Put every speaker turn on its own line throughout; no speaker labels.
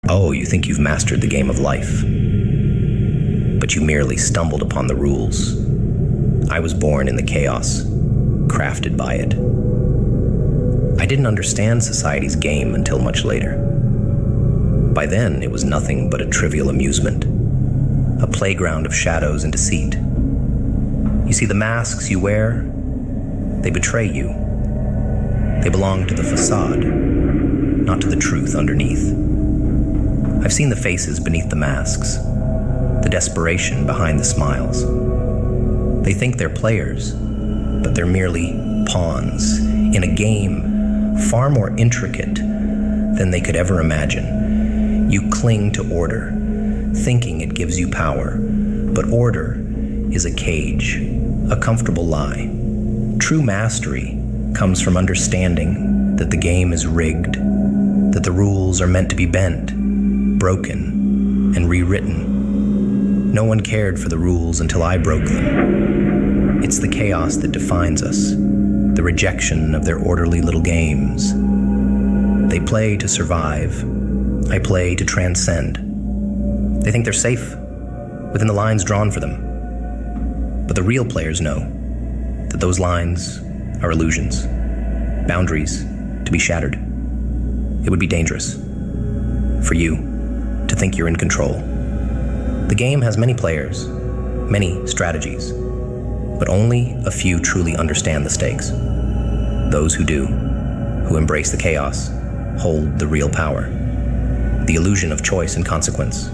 Oh, you think you've mastered the game of life, but you merely stumbled upon the rules. I was born in the chaos, crafted by it. I didn't understand society's game until much later. By then, it was nothing but a trivial amusement, a playground of shadows and deceit. You see, the masks you wear, they betray you. They belong to the facade, not to the truth underneath. I've seen the faces beneath the masks, the desperation behind the smiles. They think they're players, but they're merely pawns in a game far more intricate than they could ever imagine. You cling to order, thinking it gives you power, but order is a cage, a comfortable lie. True mastery comes from understanding that the game is rigged, that the rules are meant to be bent, broken, and rewritten. No one cared for the rules until I broke them. It's the chaos that defines us, the rejection of their orderly little games. They play to survive. I play to transcend. They think they're safe within the lines drawn for them. But the real players know that those lines are illusions, boundaries to be shattered. It would be dangerous for you to think you're in control. The game has many players, many strategies, but only a few truly understand the stakes. Those who do, who embrace the chaos, hold the real power, the illusion of choice and consequence,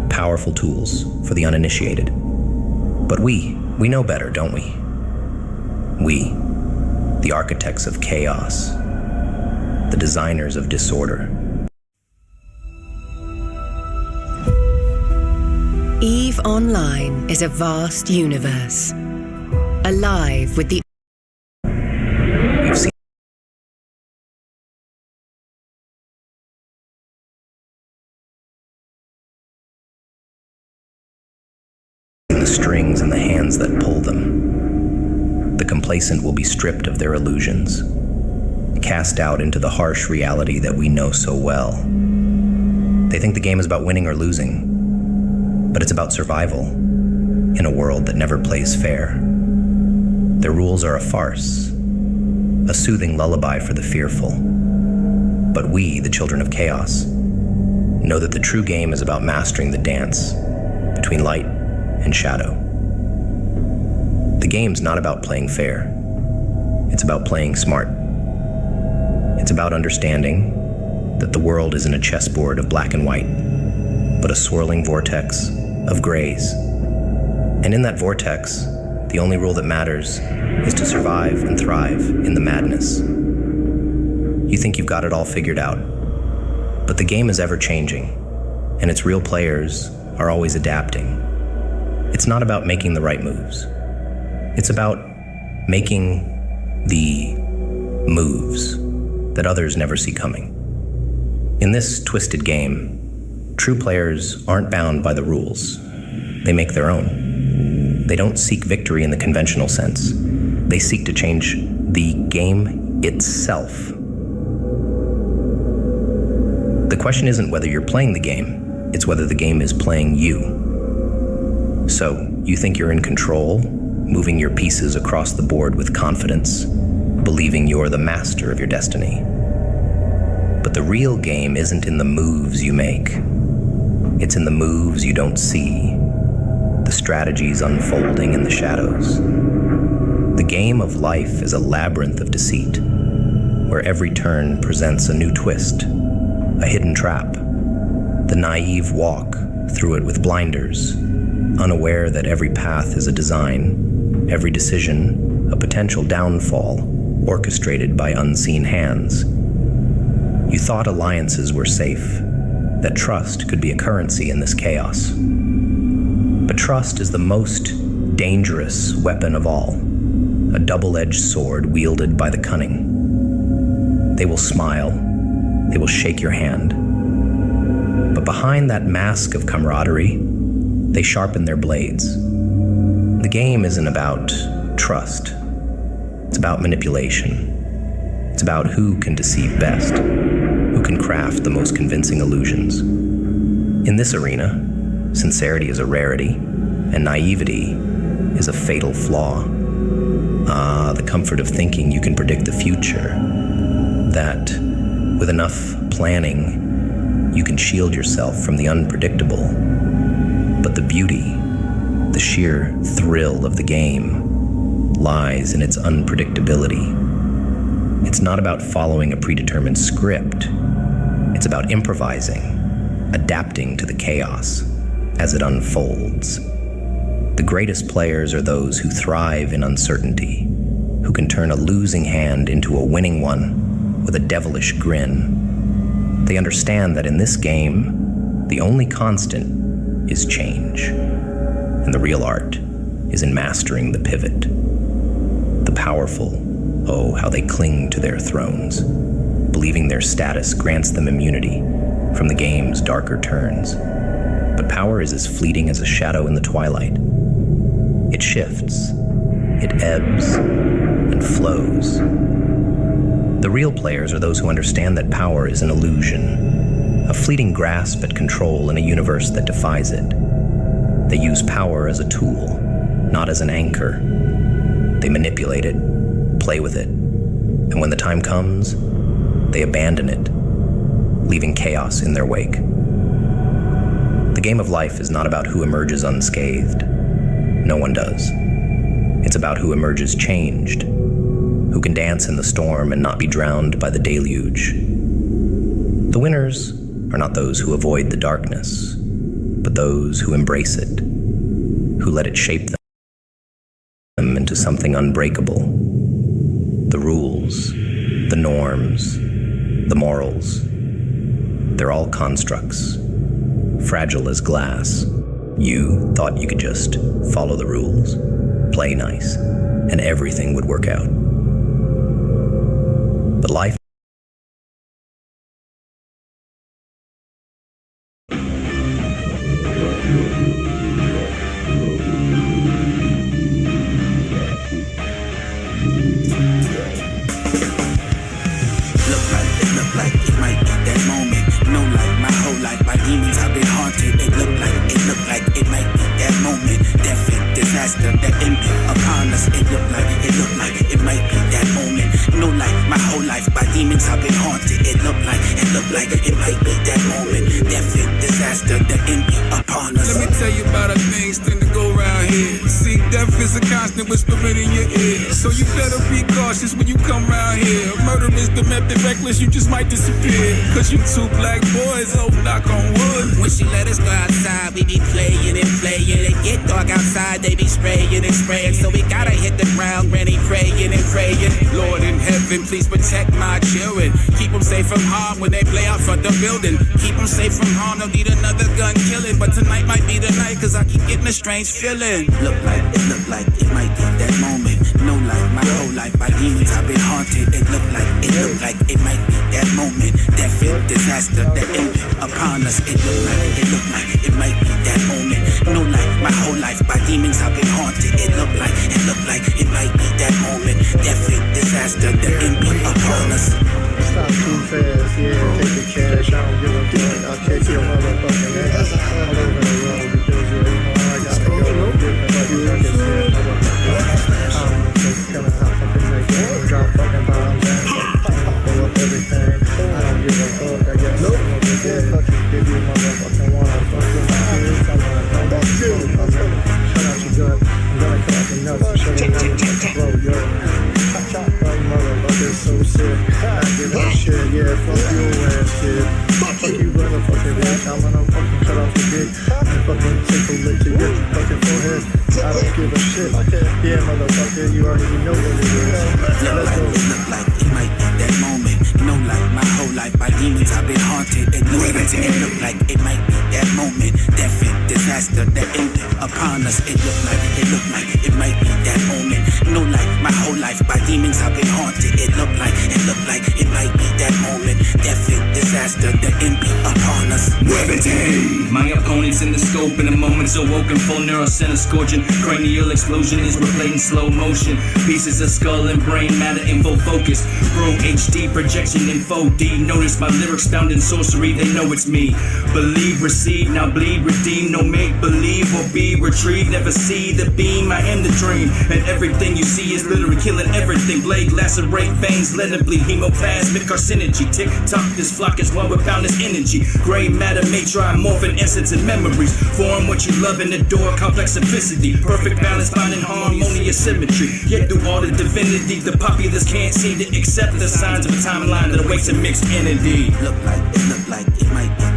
powerful tools for the uninitiated. But we know better, don't we? We, the architects of chaos, the designers of disorder.
EVE Online is a vast universe, alive with the
You've seen the strings in the hands that pull them. The complacent will be stripped of their illusions, cast out into the harsh reality that we know so well. They think the game is about winning or losing, but it's about survival in a world that never plays fair. Their rules are a farce, a soothing lullaby for the fearful. But we, the children of chaos, know that the true game is about mastering the dance between light and shadow. The game's not about playing fair. It's about playing smart. It's about understanding that the world isn't a chessboard of black and white, but a swirling vortex of grays. And in that vortex, the only rule that matters is to survive and thrive in the madness. You think you've got it all figured out, but the game is ever changing, and its real players are always adapting. It's not about making the right moves. It's about making the moves that others never see coming. In this twisted game, true players aren't bound by the rules. They make their own. They don't seek victory in the conventional sense. They seek to change the game itself. The question isn't whether you're playing the game, it's whether the game is playing you. So, you think you're in control, moving your pieces across the board with confidence, believing you're the master of your destiny. But the real game isn't in the moves you make. It's in the moves you don't see, the strategies unfolding in the shadows. The game of life is a labyrinth of deceit, where every turn presents a new twist, a hidden trap. The naive walk through it with blinders, unaware that every path is a design, every decision a potential downfall, orchestrated by unseen hands. You thought alliances were safe, that trust could be a currency in this chaos. But trust is the most dangerous weapon of all, a double-edged sword wielded by the cunning. They will smile, they will shake your hand. But behind that mask of camaraderie, they sharpen their blades. The game isn't about trust. It's about manipulation. It's about who can deceive best, who who can craft the most convincing illusions. In this arena, sincerity is a rarity, and naivety is a fatal flaw. The comfort of thinking you can predict the future, that with enough planning, you can shield yourself from the unpredictable. But the beauty, the sheer thrill of the game, lies in its unpredictability. It's not about following a predetermined script. It's about improvising, adapting to the chaos as it unfolds. The greatest players are those who thrive in uncertainty, who can turn a losing hand into a winning one with a devilish grin. They understand that in this game, the only constant is change, and the real art is in mastering the pivot. The powerful, oh, how they cling to their thrones, believing their status grants them immunity from the game's darker turns. But power is as fleeting as a shadow in the twilight. It shifts, it ebbs, and flows. The real players are those who understand that power is an illusion, a fleeting grasp at control in a universe that defies it. They use power as a tool, not as an anchor. They manipulate it, play with it, and when the time comes, they abandon it, leaving chaos in their wake. The game of life is not about who emerges unscathed. No one does. It's about who emerges changed, who can dance in the storm and not be drowned by the deluge. The winners are not those who avoid the darkness, but those who embrace it, who let it shape them into something unbreakable. The rules, the norms, the morals, they're all constructs, fragile as glass. You thought you could just follow the rules, play nice, and everything would work out. But life
you just might disappear. Cause you two black boys, oh, knock on wood.
When she let us go outside, we be playing and playing. It get dark outside, they be spraying and spraying. So we gotta hit the ground, granny, praying and praying.
Lord in heaven, please protect my children. Keep them safe from harm when they play out front the building. Keep them safe from harm, don't need another gun killing. But tonight might be the night, cause I keep getting a strange feeling.
Look like it might be that moment. No life, my whole life, by demons I've been haunted. It look like it might be that moment. That fit disaster, that end upon us. It look like it might be that moment. No life, my whole life, by demons I've been haunted. It look like it might be that moment. That fit disaster, that end upon us.
Stop too fast, yeah, take the cash, I don't give a fuck, I'll take your motherfucking ass all over the road, because you know I gotta go, get the fucking nuggets in, motherfucker. I don't know, it's kinda hot fucking make it, drop fucking bombs and blow up everything, I don't give a fuck, I guess I'm over there, give you motherfucking one, I fuck with my kids, I'm gonna come back to you, shut out your gut, I'm gonna cut out the nuts, and shut your motherfucking blow, yo. Motherfucker, so sick. I give a shit, yeah, fuck your ass, kid. Fuck you, motherfucker, bitch. I'm gonna fucking cut off your dick and fucking take a lick to your fucking forehead. I don't give a shit. Yeah, motherfucker, you already know what it is. Let's go.
Look like it might be that moment. No life, my whole life, by demons I've been haunted. It look like it might be that moment, death and disaster that ended upon us. It looked like it might be that moment. No light, my whole life by demons I've been haunted. It looked like it might be that moment, death and disaster that ended upon us.
My opponent's in the scope in a moment so woken, full neural center scorching. Cranial explosion is replayed in slow motion. Pieces of skull and brain matter in full focus. Pro HD projection in 4D. Notice my lyrics bound in sorcery, they know it's me. Believe, receive, now bleed, redeem. No make believe or be retrieved. Never see the beam, I am the dream. And everything you see is literally killing everything. Blade lacerate veins, let it bleed. Hemoplasmic carcinogy. Tick tock, this flock is one with boundless energy. Gray matter may try morphing essence and memories. Form what you love and adore, complex simplicity. Perfect balance, finding harmonious symmetry. Yet through all the divinity, the populace can't seem to accept the signs of a timeline that awaits a mixed entity.
It looked like it might be